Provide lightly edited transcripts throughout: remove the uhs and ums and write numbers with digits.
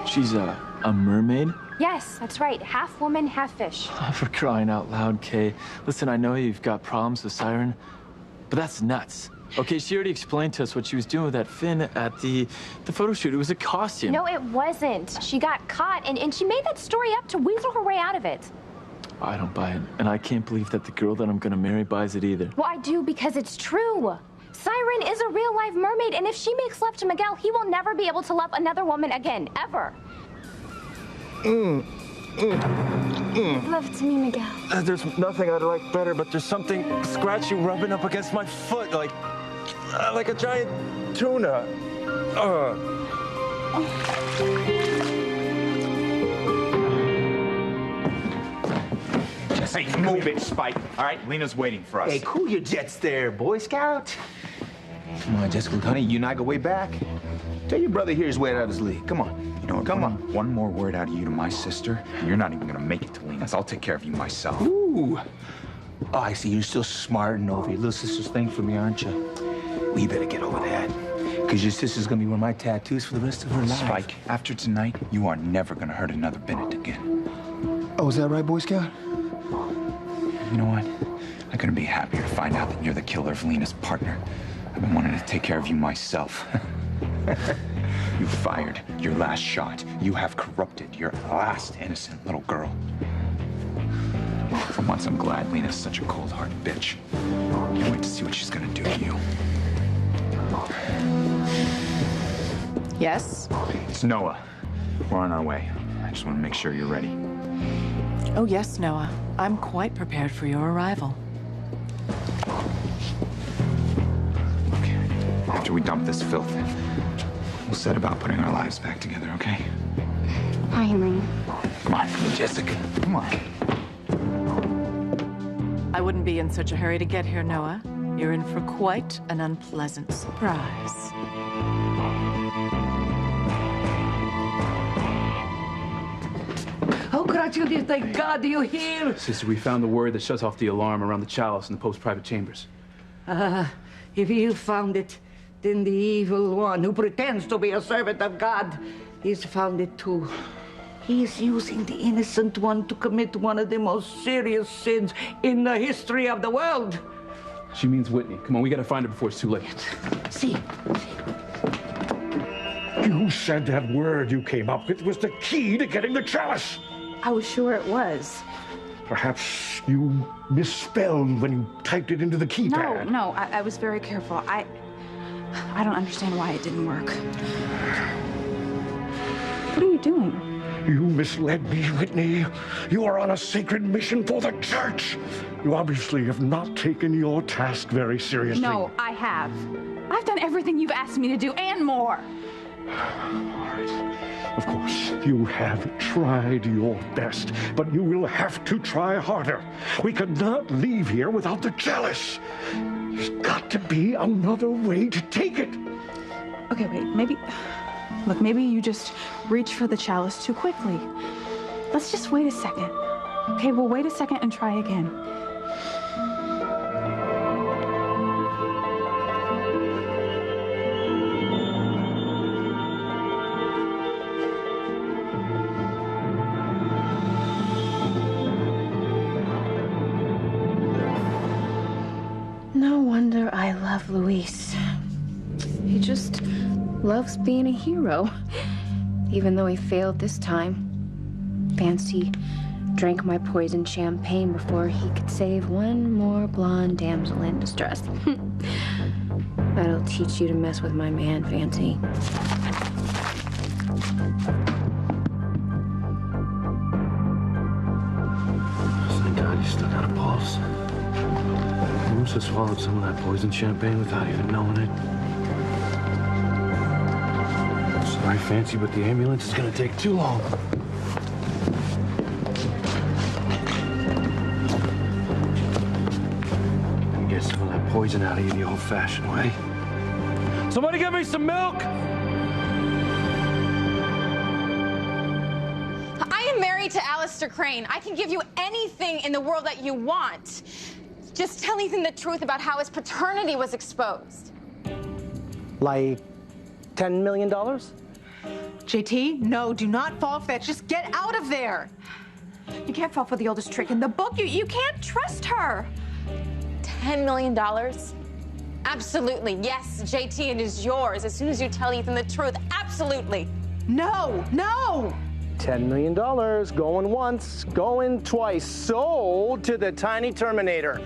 She's a mermaid? Yes, that's right. Half woman, half fish. Oh, for crying out loud, Kay. Listen, I know you've got problems with Siren, but that's nuts. Okay, she already explained to us what she was doing with that fin at the photo shoot. It was a costume. No, it wasn't. She got caught, and she made that story up to weasel her way out of it. I don't buy it, and I can't believe that the girl that I'm gonna marry buys it either. Well, I do because it's true. Siren is a real-life mermaid, and if she makes love to Miguel, he will never be able to love another woman again, ever. Love to me, Miguel. There's nothing I'd like better, but there's something scratchy rubbing up against my foot, like a giant tuna. Just move it, Spike. All right, Lena's waiting for us. Hey, cool your jets there, Boy Scout. Come on, Jessica, honey, you and I go way back. Tell your brother here's way out of his league. Come on. You know what? Come on. One more word out of you to my sister, and you're not even gonna make it to Lena's. I'll take care of you myself. Ooh. Oh, I see. You're still smarting over your little sister's thing for me, aren't you? Well, you better get over that. Because your sister's gonna be one of my tattoos for the rest of her life. Spike, after tonight, you are never gonna hurt another Bennett again. Oh, is that right, Boy Scout? You know what? I couldn't be happier to find out that you're the killer of Lena's partner. I've been wanting to take care of you myself. You fired your last shot. You have corrupted your last innocent little girl. For once, I'm glad Lena's such a cold-hearted bitch. Can't wait to see what she's gonna do to you. Yes? It's Noah. We're on our way. I just want to make sure you're ready. Oh, yes, Noah. I'm quite prepared for your arrival. Okay. After we dump this filth, we'll set about putting our lives back together, okay? Finally. Come on, Jessica. Come on. I wouldn't be in such a hurry to get here, Noah. You're in for quite an unpleasant surprise. Oh, Gracias, thank God you're here. Sister, we found the word that shuts off the alarm around the chalice in the Pope's private chambers. If you found it, then the evil one who pretends to be a servant of God has found it too. He is using the innocent one to commit one of the most serious sins in the history of the world. She means Whitney. Come on, we gotta find her before it's too late. See. You said that word you came up with was the key to getting the chalice. I was sure it was. Perhaps you misspelled when you typed it into the keypad. No, I was very careful. I don't understand why it didn't work. What are you doing? You misled me, Whitney. You are on a sacred mission for the church. You obviously have not taken your task very seriously. No, I have. I've done everything you've asked me to do and more. All right. Of course, you have tried your best, but you will have to try harder. We could not leave here without the chalice. There's got to be another way to take it. Okay, wait, maybe you just reach for the chalice too quickly. Let's just wait a second. Okay, we'll wait a second and try again. No wonder I love Luis. He just loves being a hero. Even though he failed this time. Fancy drank my poison champagne before he could save one more blonde damsel in distress. That'll teach you to mess with my man, Fancy. Thank God he's still got a pulse. He must have swallowed some of that poison champagne without even knowing it. Sorry, Fancy, but the ambulance is gonna take too long. And get some of that poison out of you the old-fashioned way. Somebody get me some milk! I am married to Alistair Crane. I can give you anything in the world that you want. Just telling him the truth about how his paternity was exposed. Like $10 million? JT, no, do not fall for that. Just get out of there. You can't fall for the oldest trick in the book. You can't trust her. $10 million? Absolutely. Yes, JT, it is yours as soon as you tell Ethan the truth. Absolutely. No, no. $10 million, going once, going twice, sold to the tiny Terminator.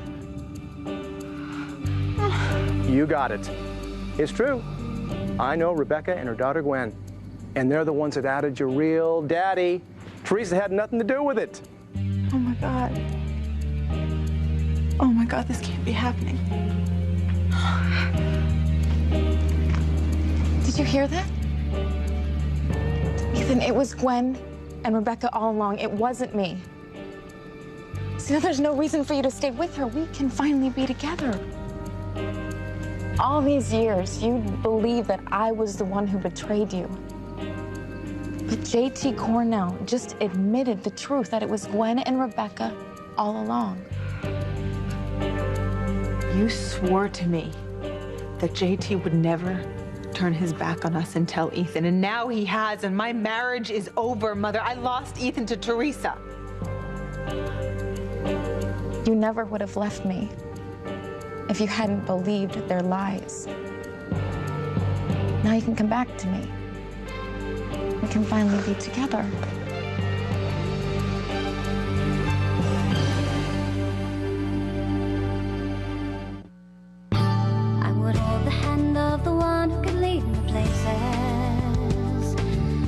You got it. It's true. I know Rebecca and her daughter Gwen, and they're the ones that added your real daddy. Teresa had nothing to do with it. Oh my God. Oh my God, this can't be happening. Did you hear that? Ethan, it was Gwen and Rebecca all along. It wasn't me. See, now there's no reason for you to stay with her. We can finally be together. All these years, you believed that I was the one who betrayed you. But JT Cornell just admitted the truth that it was Gwen and Rebecca all along. You swore to me that JT would never turn his back on us and tell Ethan, and now he has, and my marriage is over, Mother. I lost Ethan to Teresa. You never would have left me if you hadn't believed their lies. Now you can come back to me. We can finally be together. I would hold the hand of the one who could lead me places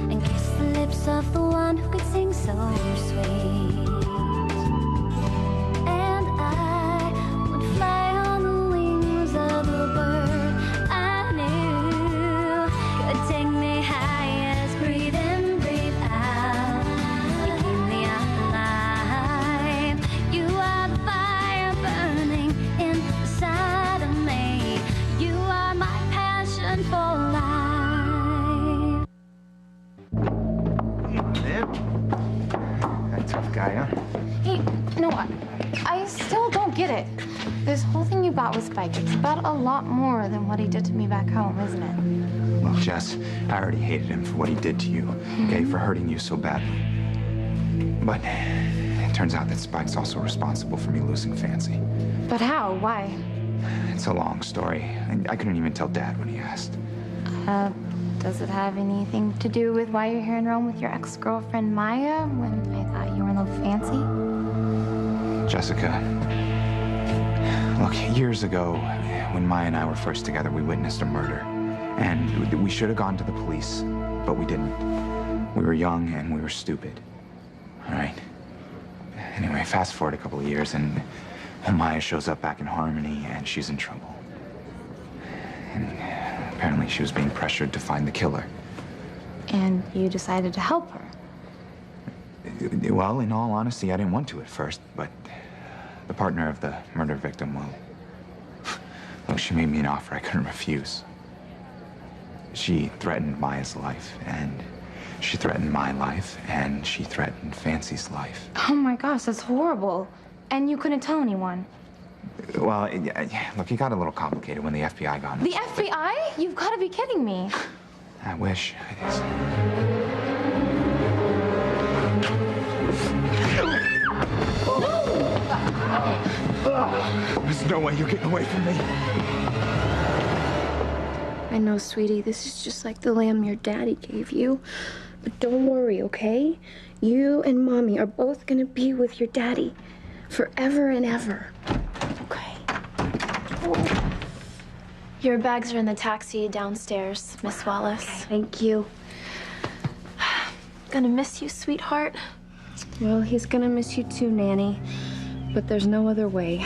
and kiss the lips of the one who could sing so sweet. And I would fly on the wings of a bird I knew could take me highest. Breathe in, breathe out. You keep me alive. You are the fire burning inside of me. You are my passion for life. That tough guy, huh? Hey, no, I still don't get it. This whole thing you got with Spike, it's about a lot more than what he did to me back home, isn't it? Look, Jess, I already hated him for what he did to you, okay, for hurting you so badly. But it turns out that Spike's also responsible for me losing Fancy. But how? Why? It's a long story. I couldn't even tell Dad when he asked. Does it have anything to do with why you're here in Rome with your ex-girlfriend Maya when I thought you were in love with Fancy? Jessica, look, years ago, when Maya and I were first together, we witnessed a murder. And we should have gone to the police, but we didn't. We were young and we were stupid. All right? Anyway, fast forward a couple of years, and Maya shows up back in Harmony, and she's in trouble. And apparently she was being pressured to find the killer. And you decided to help her. Well, in all honesty, I didn't want to at first, but the partner of the murder victim, well, look, she made me an offer I couldn't refuse. She threatened Maya's life, and she threatened my life, and she threatened Fancy's life. Oh my gosh, that's horrible. And you couldn't tell anyone. Well, look, it got a little complicated when the FBI got The involved. FBI? You've got to be kidding me. I wish. There's no way you're getting away from me. I know, sweetie, this is just like the lamb your daddy gave you. But don't worry, okay? You and Mommy are both gonna be with your daddy forever and ever. Okay. Your bags are in the taxi downstairs, Miss Wallace. Thank you. Gonna miss you, sweetheart. Well, he's gonna miss you too, Nanny. But there's no other way.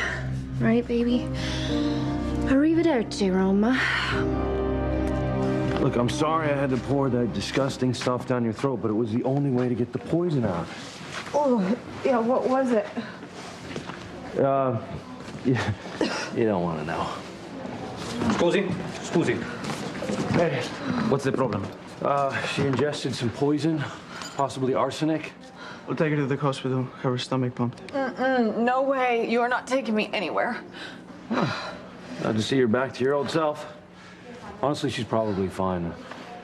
Right, baby? Arrivederci, Roma. Look, I'm sorry I had to pour that disgusting stuff down your throat, but it was the only way to get the poison out. Oh, yeah, what was it? Yeah, you don't want to know. Scusi? Scusi. Hey, What's the problem? she ingested some poison, possibly arsenic. We'll take her to the hospital, have her stomach pumped. No way. You are not taking me anywhere. Glad to see you're back to your old self. Honestly, she's probably fine.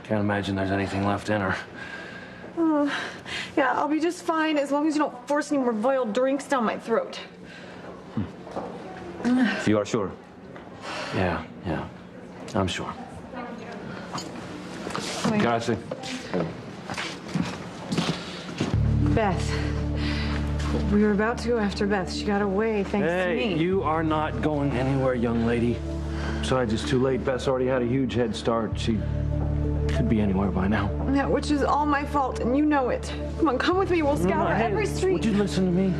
Can't imagine there's anything left in her. Yeah, I'll be just fine as long as you don't force any more vile drinks down my throat. You are sure? Yeah, I'm sure. Grazie. Beth. We were about to go after Beth. She got away thanks to me. Hey, you are not going anywhere, young lady. Besides, it's too late. Beth's already had a huge head start. She could be anywhere by now. Yeah, which is all my fault, and you know it. Come on, come with me. We'll scour every street. Would you listen to me?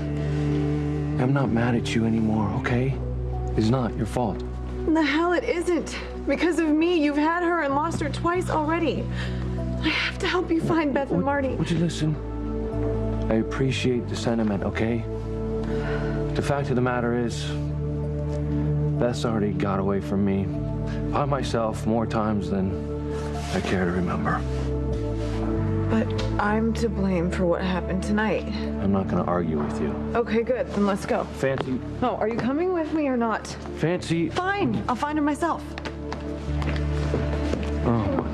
I'm not mad at you anymore, okay? It's not your fault. The hell it isn't. Because of me, you've had her and lost her twice already. I have to help you find Beth and Marty. Would you listen? I appreciate the sentiment, okay? The fact of the matter is, Beth's already got away from me by myself more times than I care to remember. But I'm to blame for what happened tonight. I'm not gonna argue with you. Okay, good. Then let's go. Fancy. Oh, are you coming with me or not? Fancy. Fine. I'll find her myself. Oh.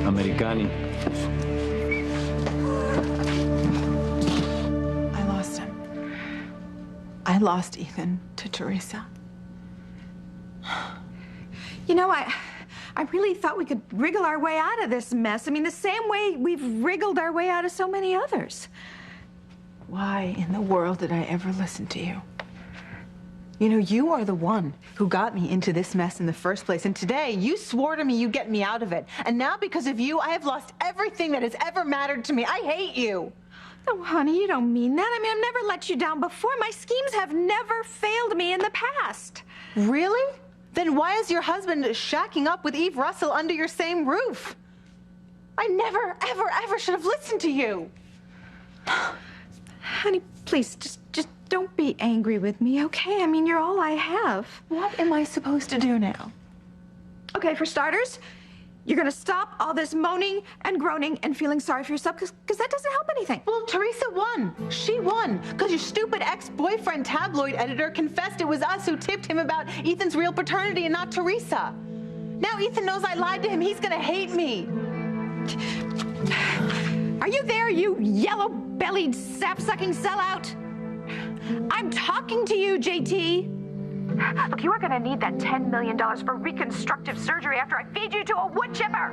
Americani. I lost him. I lost Ethan to Teresa. You know, I really thought we could wriggle our way out of this mess. I mean, the same way we've wriggled our way out of so many others. Why in the world did I ever listen to you? You know, you are the one who got me into this mess in the first place. And today, you swore to me you'd get me out of it. And now, because of you, I have lost everything that has ever mattered to me. I hate you. Oh, honey, you don't mean that. I mean, I've never let you down before. My schemes have never failed me in the past. Really? Then why is your husband shacking up with Eve Russell under your same roof? I never, ever, ever should have listened to you. Honey, please, just don't be angry with me, okay? I mean, you're all I have. What am I supposed to do now? Okay, for starters, you're gonna stop all this moaning and groaning and feeling sorry for yourself, because that doesn't help anything. Well, Teresa won. She won, because your stupid ex-boyfriend tabloid editor confessed it was us who tipped him about Ethan's real paternity and not Teresa. Now Ethan knows I lied to him. He's gonna hate me. Are you there, you yellow-bellied, sap-sucking sellout? I'm talking to you, JT. Look, you are gonna need that $10 million for reconstructive surgery after I feed you to a wood chipper.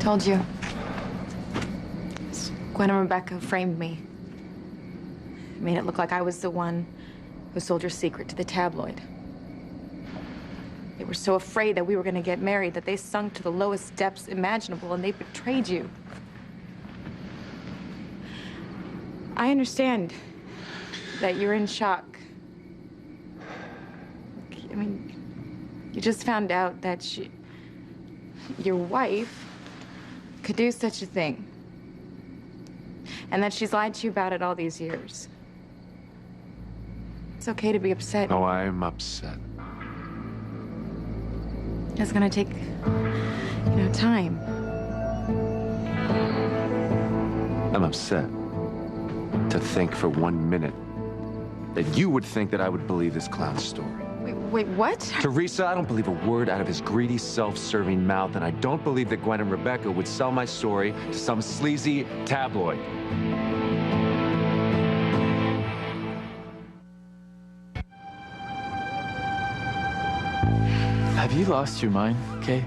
Told you. Gwen and Rebecca framed me. Made it look like I was the one who sold your secret to the tabloid. They were so afraid that we were going to get married that they sunk to the lowest depths imaginable, and they betrayed you. I understand that you're in shock. I mean, you just found out that your wife could do such a thing, and that she's lied to you about it all these years. It's okay to be upset. Oh, I'm upset. It's gonna take, time. I'm upset to think for 1 minute that you would think that I would believe this clown's story. Wait, what? Teresa, I don't believe a word out of his greedy, self-serving mouth, and I don't believe that Gwen and Rebecca would sell my story to some sleazy tabloid. Have you lost your mind, Kay?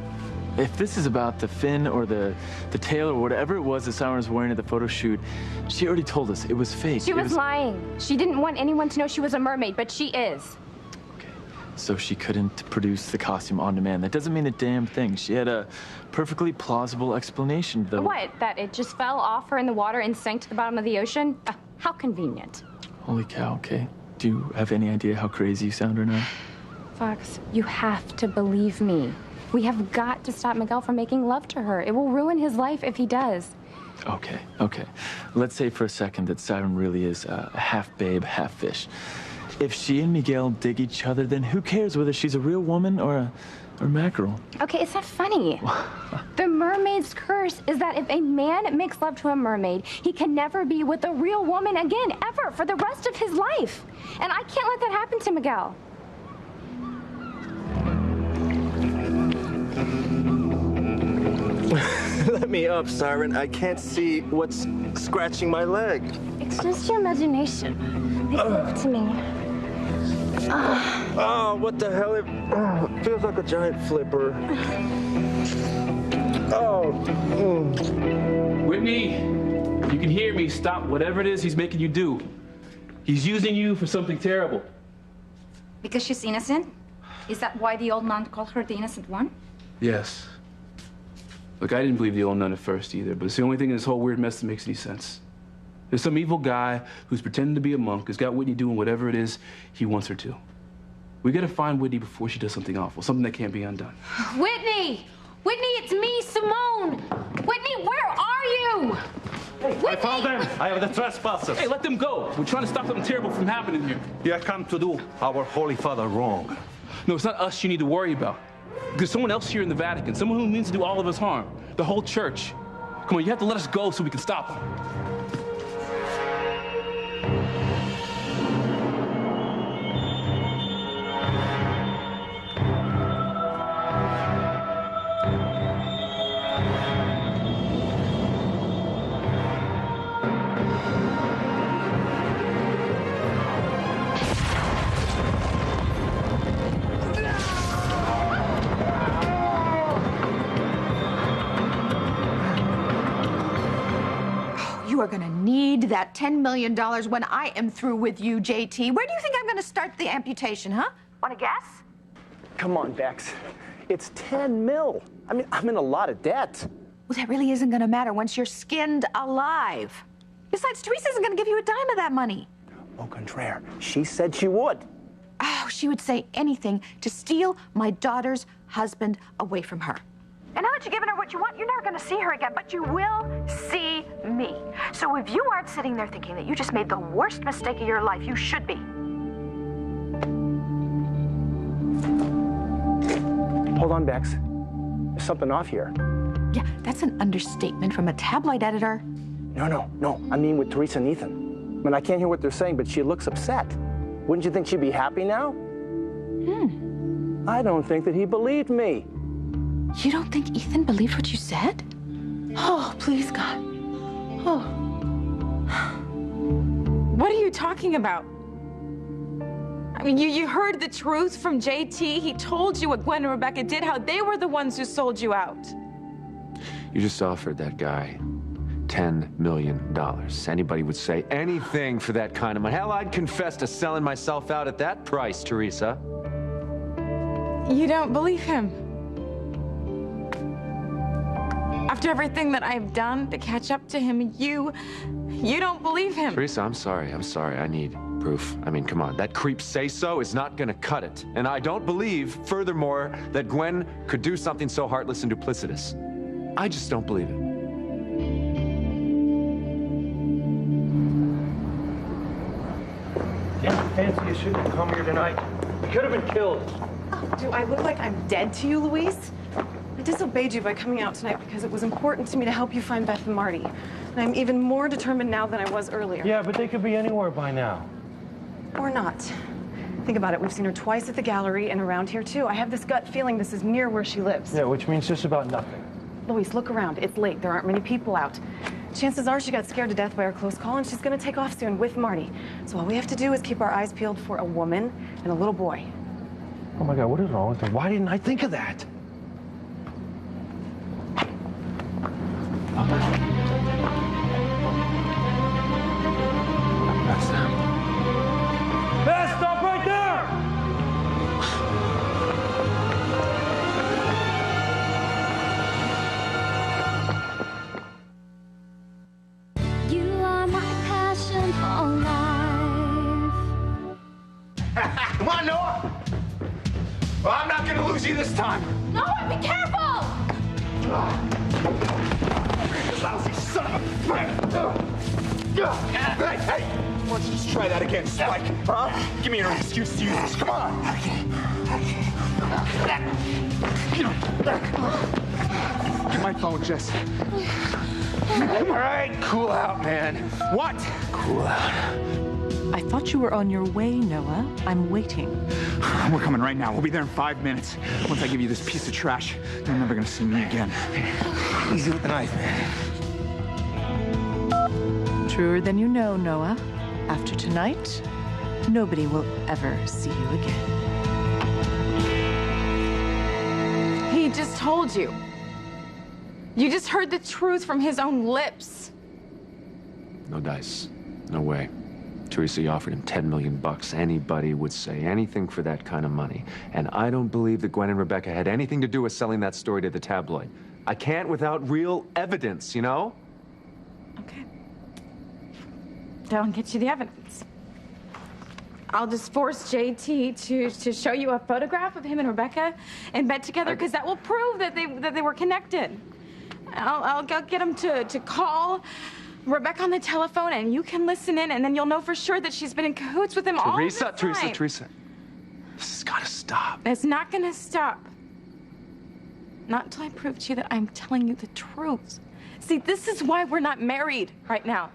If this is about the fin or the tail or whatever it was that Siren was wearing at the photo shoot, she already told us it was fake. She was lying. She didn't want anyone to know she was a mermaid, but she is. Okay, so she couldn't produce the costume on demand. That doesn't mean a damn thing. She had a perfectly plausible explanation, though. What? That it just fell off her in the water and sank to the bottom of the ocean? How convenient. Holy cow, Kay. Do you have any idea how crazy you sound right now? Fox, you have to believe me. We have got to stop Miguel from making love to her. It will ruin his life if he does. Okay. Let's say for a second that Siren really is half babe, half fish. If she and Miguel dig each other, then who cares whether she's a real woman or or mackerel. Okay, it's not funny. The mermaid's curse is that if a man makes love to a mermaid, he can never be with a real woman again, ever, for the rest of his life. And I can't let that happen to Miguel. Let me up, Siren. I can't see what's scratching my leg. It's just your imagination. Make love to me. Oh, what the hell? It feels like a giant flipper. Oh. Whitney, you can hear me. Stop whatever it is he's making you do. He's using you for something terrible. Because she's innocent? Is that why the old nun called her the innocent one? Yes. Look, I didn't believe the old nun at first either, but it's the only thing in this whole weird mess that makes any sense. There's some evil guy who's pretending to be a monk, who's got Whitney doing whatever it is he wants her to. We gotta find Whitney before she does something awful, something that can't be undone. Whitney! Whitney, it's me, Simone! Whitney, where are you? I found them. I have the trespassers. Hey, let them go. We're trying to stop something terrible from happening here. You have come to do our Holy Father wrong. No, it's not us you need to worry about. There's someone else here in the Vatican, someone who means to do all of us harm. The whole church. Come on, you have to let us go so we can stop them. You are gonna need that $10 million when I am through with you, JT. Where do you think I'm gonna start the amputation, huh? Wanna guess? Come on, Bex. It's 10 mil. I mean, I'm in a lot of debt. Well, that really isn't gonna matter once you're skinned alive. Besides, Teresa isn't gonna give you a dime of that money. Au contraire, she said she would. Oh, she would say anything to steal my daughter's husband away from her. And now that you've given her what you want, you're never going to see her again, but you will see me. So if you aren't sitting there thinking that you just made the worst mistake of your life, you should be. Hold on, Bex. There's something off here. Yeah, that's an understatement from a tabloid editor. No. I mean with Teresa and Ethan. I mean, I can't hear what they're saying, but she looks upset. Wouldn't you think she'd be happy now? I don't think that he believed me. You don't think Ethan believed what you said? Oh, please, God. Oh. What are you talking about? I mean, you heard the truth from JT. He told you what Gwen and Rebecca did, how they were the ones who sold you out. You just offered that guy $10 million. Anybody would say anything for that kind of money. Hell, I'd confess to selling myself out at that price, Teresa. You don't believe him? After everything that I've done to catch up to him, you don't believe him. Teresa, I'm sorry. I need proof. I mean, come on. That creep say-so is not gonna cut it. And I don't believe, furthermore, that Gwen could do something so heartless and duplicitous. I just don't believe it. Didn't fancy you shouldn't come here tonight. You could have been killed. Do I look like I'm dead to you, Luis? I disobeyed you by coming out tonight because it was important to me to help you find Beth and Marty. And I'm even more determined now than I was earlier. Yeah, but they could be anywhere by now. Or not. Think about it. We've seen her twice at the gallery and around here, too. I have this gut feeling this is near where she lives. Yeah, which means just about nothing. Luis, look around. It's late. There aren't many people out. Chances are she got scared to death by our close call, and she's going to take off soon with Marty. So all we have to do is keep our eyes peeled for a woman and a little boy. Oh, my God, what is wrong with them? Why didn't I think of that? That's them. Beth, stop right there! You are my passion for life. Come on, Noah! Well, I'm not gonna lose you this time. Noah, be careful! Lousy son of a... Hey! Why don't you just try that again, Spike? Huh? Give me your excuse to use this. Come on. Get my phone, Jess. All right, cool out, man. What? Cool out. I thought you were on your way, Noah. I'm waiting. We're coming right now. We'll be there in 5 minutes. Once I give you this piece of trash, you're never gonna see me again. Easy with the knife, man. Truer than you know, Noah. After tonight, nobody will ever see you again. He just told you. You just heard the truth from his own lips. No dice. No way. Teresa, you offered him $10 million. Anybody would say anything for that kind of money. And I don't believe that Gwen and Rebecca had anything to do with selling that story to the tabloid. I can't without real evidence, you know? Okay. I'll get you the evidence. I'll just force JT to show you a photograph of him and Rebecca in bed together, because that will prove that they were connected. I'll get him to call Rebecca on the telephone, and you can listen in, and then you'll know for sure that she's been in cahoots with him all this time. Teresa. This has got to stop. It's not gonna stop. Not until I prove to you that I'm telling you the truth. See, this is why we're not married right now.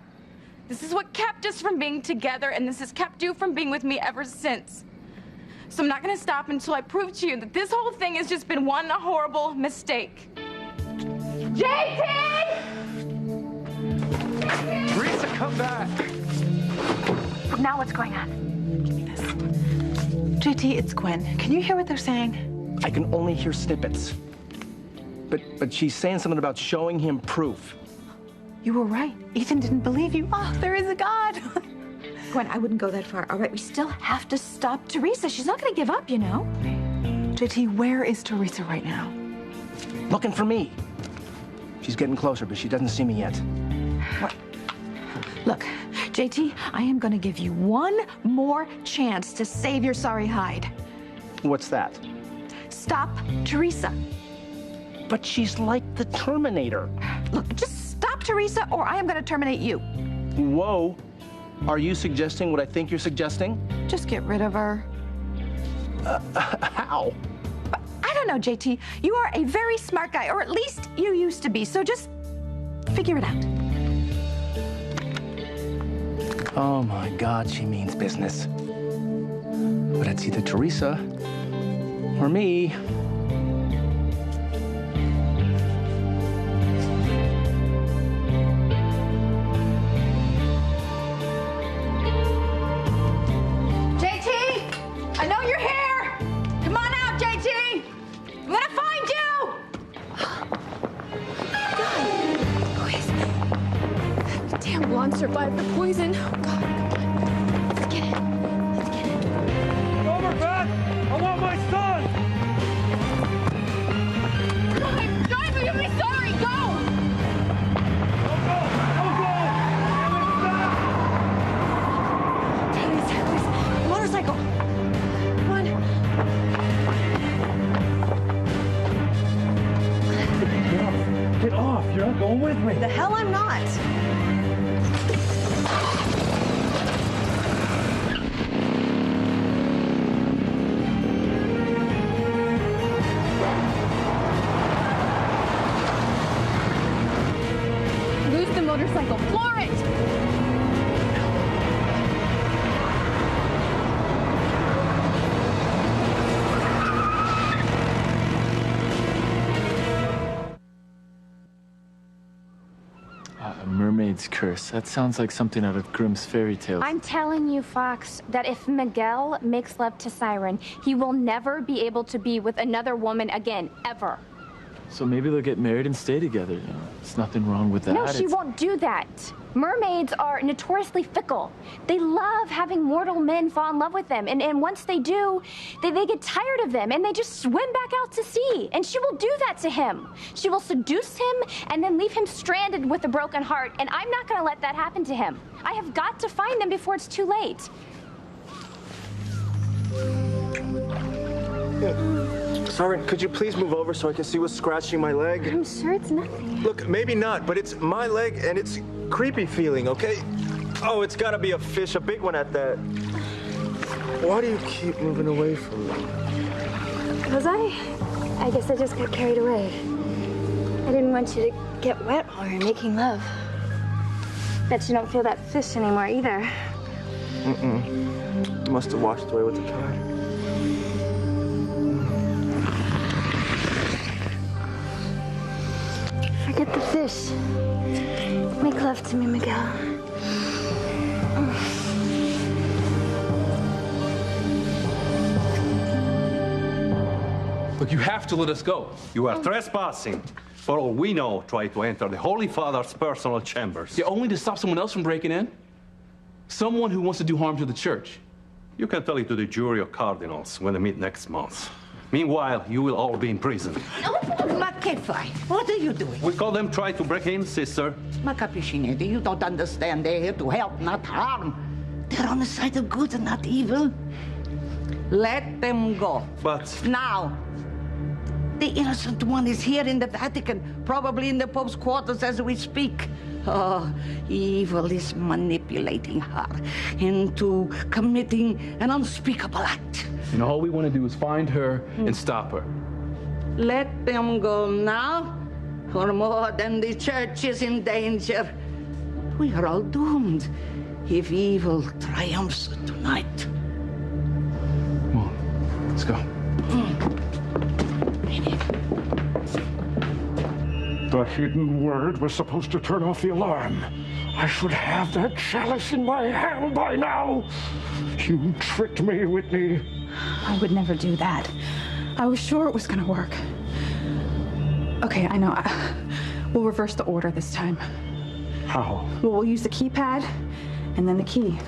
This is what kept us from being together, and this has kept you from being with me ever since. So I'm not gonna stop until I prove to you that this whole thing has just been one horrible mistake. JT! Teresa, come back! Now what's going on? Give me this. JT, it's Gwen. Can you hear what they're saying? I can only hear snippets. But she's saying something about showing him proof. You were right. Ethan didn't believe you. Oh, there is a God. Gwen, I wouldn't go that far. All right, we still have to stop Teresa. She's not going to give up, you know. JT, where is Teresa right now? Looking for me. She's getting closer, but she doesn't see me yet. What? Look, JT, I am going to give you one more chance to save your sorry hide. What's that? Stop Teresa. But she's like the Terminator. Look, just stop Teresa, or I am going to terminate you. Whoa. Are you suggesting what I think you're suggesting? Just get rid of her. How? I don't know, JT. You are a very smart guy, or at least you used to be, so just figure it out. Oh my God, she means business. But it's either Teresa or me. Survived the poison. Oh, God, come on. Let's get it. Let's get it. Over, Beth! I want my son! Drive, you'll be sorry. Go! Please. Motorcycle. Come on. Get off! You're not going with me. The hell I'm not. Motorcycle. Floor it! Mermaid's Curse. That sounds like something out of Grimm's fairy tales. I'm telling you, Fox, that if Miguel makes love to Siren, he will never be able to be with another woman again, ever. So maybe they'll get married and stay together. You know, there's nothing wrong with that. No, she won't do that. Mermaids are notoriously fickle. They love having mortal men fall in love with them. And once they do, they get tired of them and they just swim back out to sea. And she will do that to him. She will seduce him and then leave him stranded with a broken heart. And I'm not going to let that happen to him. I have got to find them before it's too late. Siren, could you please move over so I can see what's scratching my leg? I'm sure it's nothing. Look, maybe not, but it's my leg and it's creepy feeling, okay? Oh, it's gotta be a fish, a big one at that. Why do you keep moving away from me? Was I? I guess I just got carried away. I didn't want you to get wet while we were making love. Bet you don't feel that fish anymore either. Mm-mm. Must have washed away with the tide. Forget the fish. Make love to me, Miguel. Look, you have to let us go. You are trespassing. For all we know, try to enter the Holy Father's personal chambers. Yeah, only to stop someone else from breaking in? Someone who wants to do harm to the church. You can tell it to the jury of cardinals when they meet next month. Meanwhile, you will all be in prison. McAfee, what are you doing? We call them try to break in, sister. Macapuccinetti, you don't understand. They're here to help, not harm. They're on the side of good and not evil. Let them go. But... Now. The innocent one is here in the Vatican, probably in the Pope's quarters as we speak. Oh, evil is manipulating her into committing an unspeakable act. And all we want to do is find her and stop her. Let them go now, or more than the church is in danger. We are all doomed if evil triumphs tonight. Come on, let's go. The hidden word was supposed to turn off the alarm. I should have that chalice in my hand by now. You tricked me, Whitney. I would never do that. I was sure it was gonna work. Okay, I know. We'll reverse the order this time. How? Well, we'll use the keypad and then the key.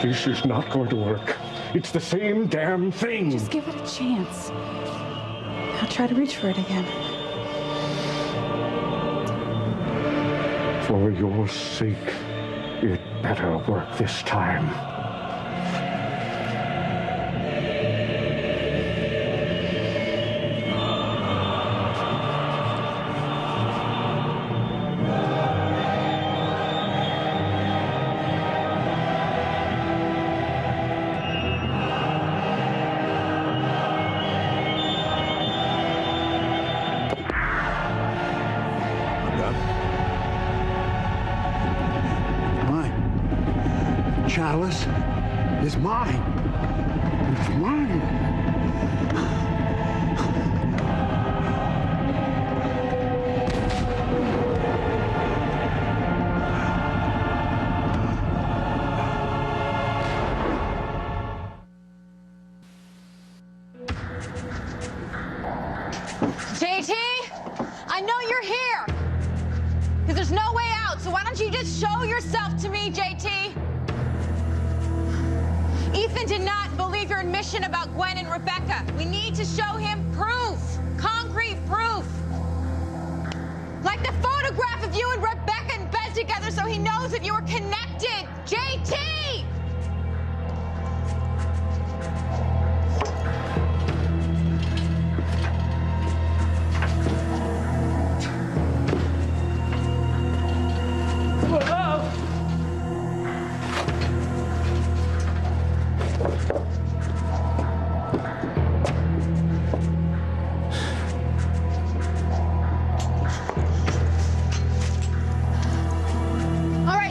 This is not going to work. It's the same damn thing. Just give it a chance. I'll try to reach for it again. For your sake, it better work this time. Chalice is mine. It's mine. JT, I know you're here. Because there's no way out, so why don't you just show yourself to me, JT? Ethan did not believe your admission about Gwen and Rebecca. We need to show him proof, concrete proof. Like the photograph of you and Rebecca in bed together so he knows that you were connected. JT!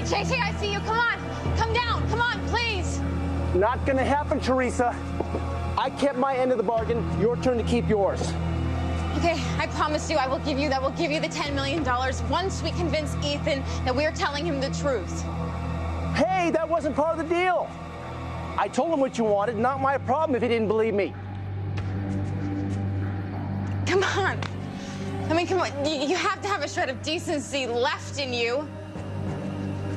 JT, I see you. Come on. Come down. Come on, please. Not gonna happen, Teresa. I kept my end of the bargain. Your turn to keep yours. Okay, I promise you I will give you the $10 million once we convince Ethan that we're telling him the truth. Hey, that wasn't part of the deal. I told him what you wanted. Not my problem if he didn't believe me. Come on. I mean, come on. You have to have a shred of decency left in you.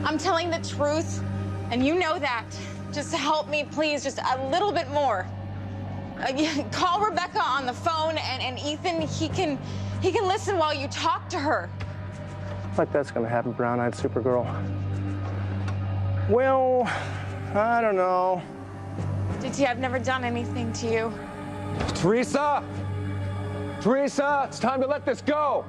I'm telling the truth, and you know that. Just help me, please, just a little bit more. Call Rebecca on the phone, and Ethan, he can listen while you talk to her. Like that's gonna happen, brown-eyed Supergirl. Well, I don't know. JT, I've never done anything to you. Teresa! Teresa, it's time to let this go!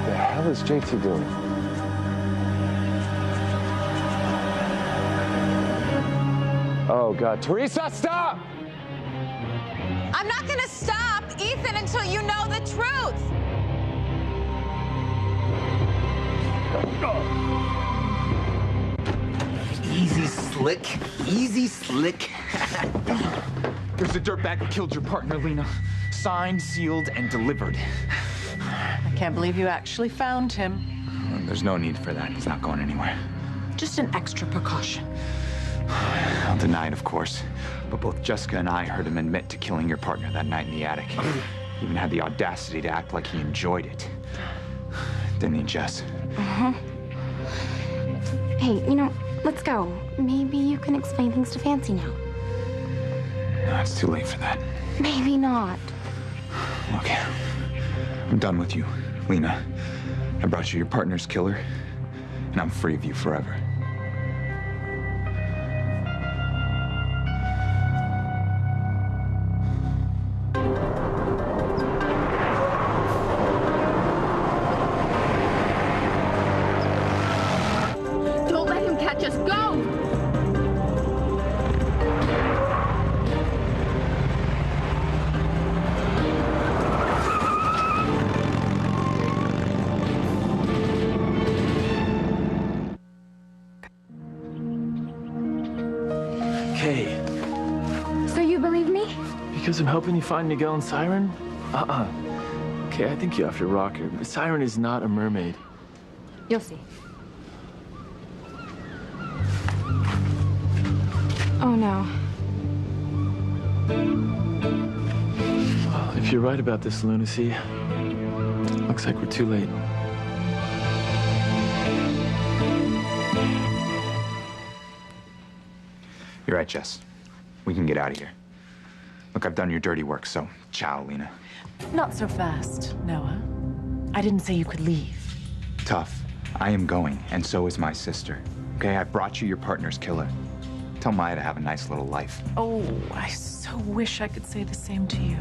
The hell is JT doing? Oh, God. Teresa, stop! I'm not gonna stop, Ethan, until you know the truth. Easy, Slick. Easy, Slick. There's a dirtbag who killed your partner, Lena. Signed, sealed, and delivered. I can't believe you actually found him. There's no need for that. He's not going anywhere. Just an extra precaution. I'll deny it, of course. But both Jessica and I heard him admit to killing your partner that night in the attic. He even had the audacity to act like he enjoyed it. Didn't he, Jess? Uh-huh. Hey, you know, let's go. Maybe you can explain things to Fancy now. No, it's too late for that. Maybe not. Look, I'm done with you, Lena. I brought you your partner's killer, and I'm free of you forever. Don't let him catch us. Go! Okay, So you believe me? because I'm helping you find Miguel and Siren? Okay, I think you have to rock her. Siren is not a mermaid. You'll see. Oh, no. Well, if you're right about this lunacy, looks like we're too late. You're right, Jess. We can get out of here. Look, I've done your dirty work, so ciao, Lena. Not so fast, Noah. I didn't say you could leave. Tough. I am going, and so is my sister. Okay, I brought you your partner's killer. Tell Maya to have a nice little life. Oh, I so wish I could say the same to you.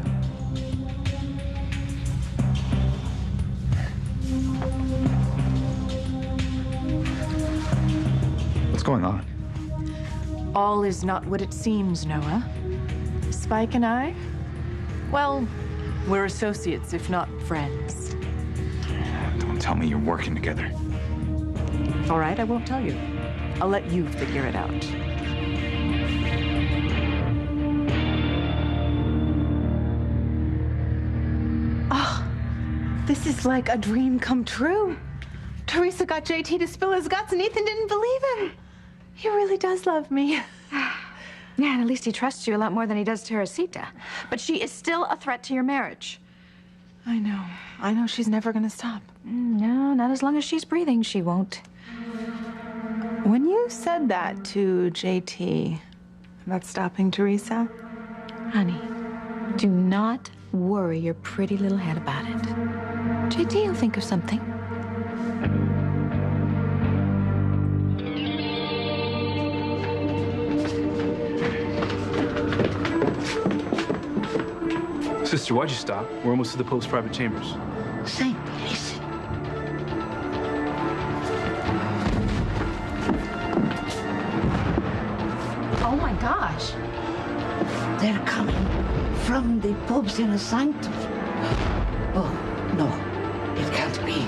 What's going on? All is not what it seems, Noah. Spike and I, well, we're associates, if not friends. Don't tell me you're working together. All right, I won't tell you. I'll let you figure it out. Oh, this is like a dream come true. Teresa got JT to spill his guts and Ethan didn't believe him. He really does love me. Yeah, and at least he trusts you a lot more than he does Teresita. But she is still a threat to your marriage. I know. I know she's never gonna stop. No, not as long as she's breathing, she won't. When you said that to JT about stopping Teresa, Honey, do not worry your pretty little head about it. JT will think of something. Sister, why'd you stop? We're almost to the Pope's private chambers. Saint, listen. Oh my gosh. They're coming from the Pope's inner sanctum. Oh, no, it can't be.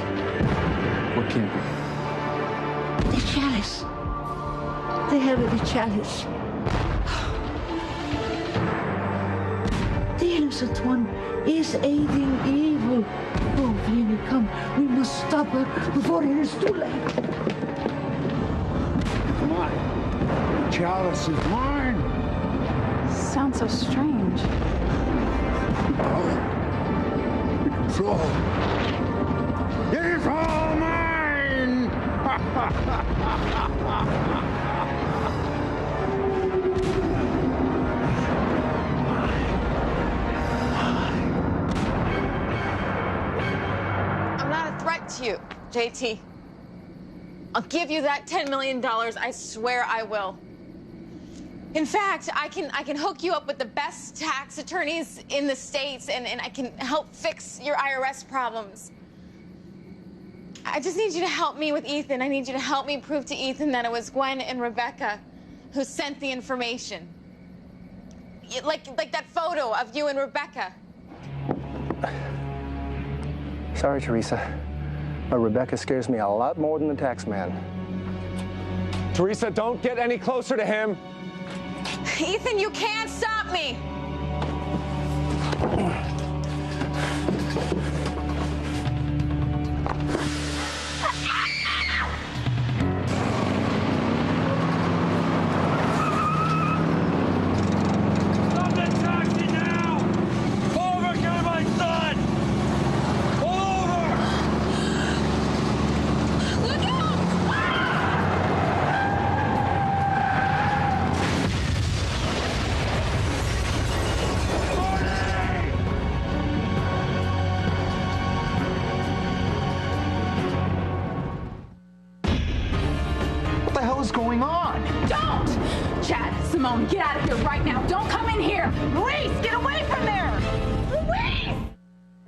What can't be? The chalice. The heavenly chalice. The innocent one is aiding evil. Oh, Vinny, come. We must stop her before it is too late. Mine. The chalice is mine. Sounds so strange. Power. The control. It is all mine! to you, JT. I'll give you that $10 million. I swear I will. In fact, I can hook you up with the best tax attorneys in the States, and I can help fix your IRS problems. I just need you to help me with Ethan. I need you to help me prove to Ethan that it was Gwen and Rebecca who sent the information. Like that photo of you and Rebecca. Sorry, Teresa, but Rebecca scares me a lot more than the tax man. Teresa, don't get any closer to him. Ethan, you can't stop me. What the hell is going on? Don't! Chad, Simone, get out of here right now. Don't come in